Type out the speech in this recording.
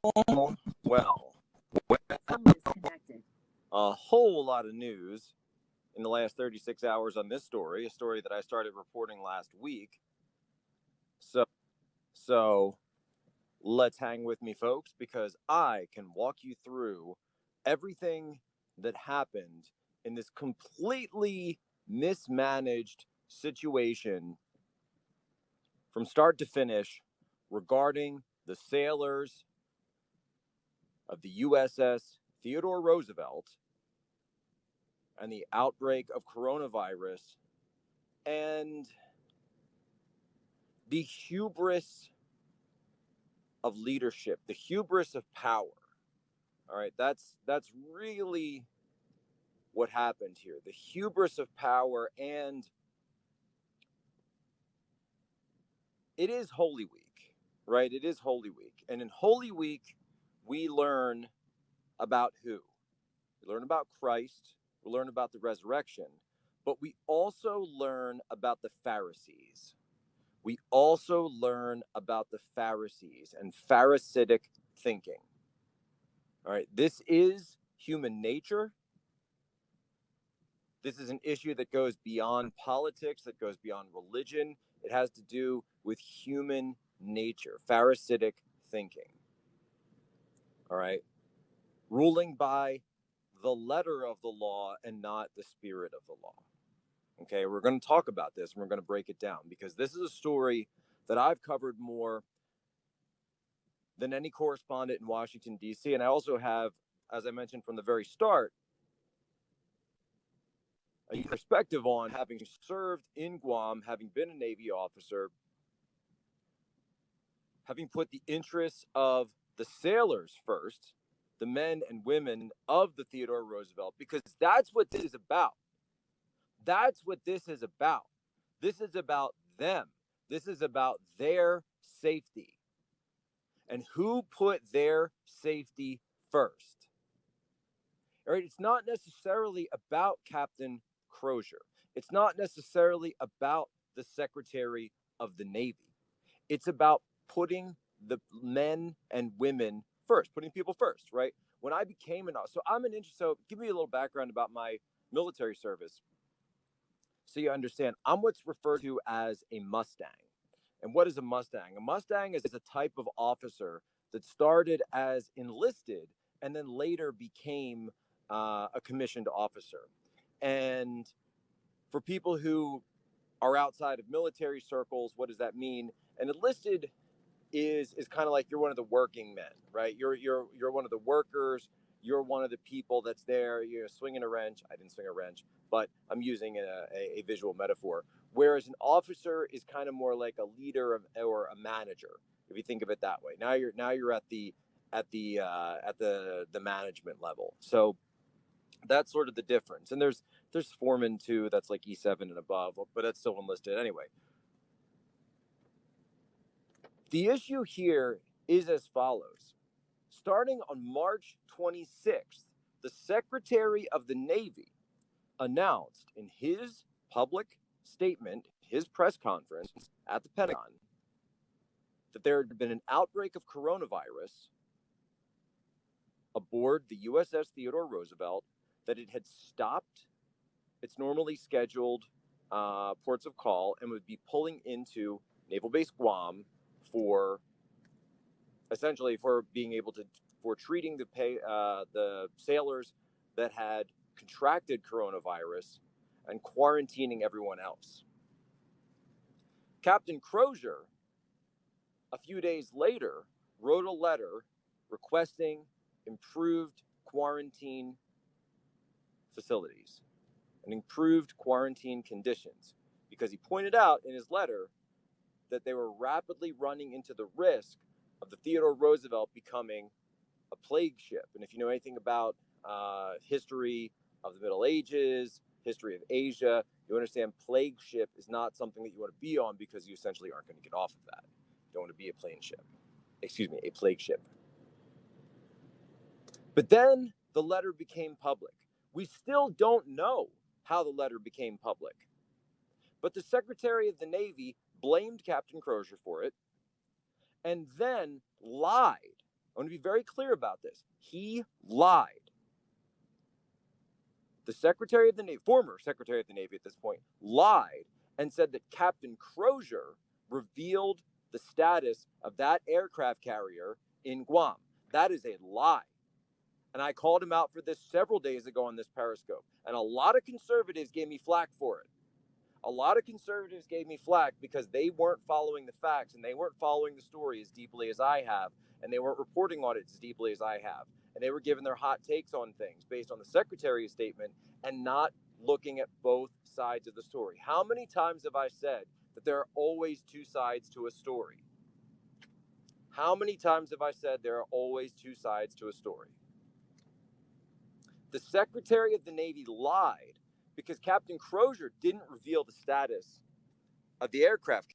Well, a whole lot of news in the last 36 hours on this story, a story that I started reporting last week. So let's hang with me, folks, because I can walk you through everything that happened in this completely mismanaged situation from start to finish regarding the sailors of the USS Theodore Roosevelt and the outbreak of coronavirus and the hubris of leadership, the hubris of power. All right, that's really what happened here. The hubris of power. And it is Holy Week, right? It is Holy Week. And in Holy Week, we learn about who? We learn about Christ, we learn about the resurrection, but we also learn about the Pharisees. We also learn about the Pharisees and Pharisaic thinking. All right, this is human nature. This is an issue that goes beyond politics, that goes beyond religion. It has to do with human nature, Pharisaic thinking. All right, ruling by the letter of the law and not the spirit of the law. Okay, we're going to talk about this and we're going to break it down because this is a story that I've covered more than any correspondent in Washington, D.C. And I also have, as I mentioned from the very start, a perspective on having served in Guam, having been a Navy officer, having put the interests of the sailors first, the men and women of the Theodore Roosevelt, because that's what this is about. That's what this is about. This is about them. This is about their safety. And who put their safety first? All right, it's not necessarily about Captain Crozier. It's not necessarily about the Secretary of the Navy. It's about putting the men and women first, putting people first, right? When I became so give me a little background about my military service so you understand. I'm what's referred to as a Mustang. And what is a Mustang? A Mustang is a type of officer that started as enlisted and then later became a commissioned officer. And for people who are outside of military circles, what does that mean? An enlisted is kind of like you're one of the working men, right? You're one of the workers. You're one of the people that's there. You're swinging a wrench. I didn't swing a wrench, but I'm using a visual metaphor. Whereas an officer is kind of more like a leader or a manager, if you think of it that way. Now you're at the management level. So that's sort of the difference. And there's foreman too. That's like E7 and above, but that's still enlisted anyway. The issue here is as follows. Starting on March 26th, the Secretary of the Navy announced in his public statement, his press conference at the Pentagon, that there had been an outbreak of coronavirus aboard the USS Theodore Roosevelt, that it had stopped its normally scheduled ports of call and would be pulling into Naval Base Guam for essentially for being able to for treating the sailors that had contracted coronavirus and quarantining everyone else. Captain Crozier, a few days later, wrote a letter requesting improved quarantine facilities and improved quarantine conditions because he pointed out in his letter that they were rapidly running into the risk of the Theodore Roosevelt becoming a plague ship. And if you know anything about history of the Middle Ages, history of Asia, you understand plague ship is not something that you want to be on because you essentially aren't going to get off of that. You don't want to be a plague ship. A plague ship. But then the letter became public. We still don't know how the letter became public. But the Secretary of the Navy blamed Captain Crozier for it and then lied. I want to be very clear about this. He lied. The Secretary of the Navy, former Secretary of the Navy at this point, lied and said that Captain Crozier revealed the status of that aircraft carrier in Guam. That is a lie. And I called him out for this several days ago on this Periscope. And a lot of conservatives gave me flack for it. A lot of conservatives gave me flack because they weren't following the facts and they weren't following the story as deeply as I have, and they weren't reporting on it as deeply as I have. And they were giving their hot takes on things based on the Secretary's statement and not looking at both sides of the story. How many times have I said that there are always two sides to a story? How many times have I said there are always two sides to a story? The Secretary of the Navy lied because Captain Crozier didn't reveal the status of the aircraft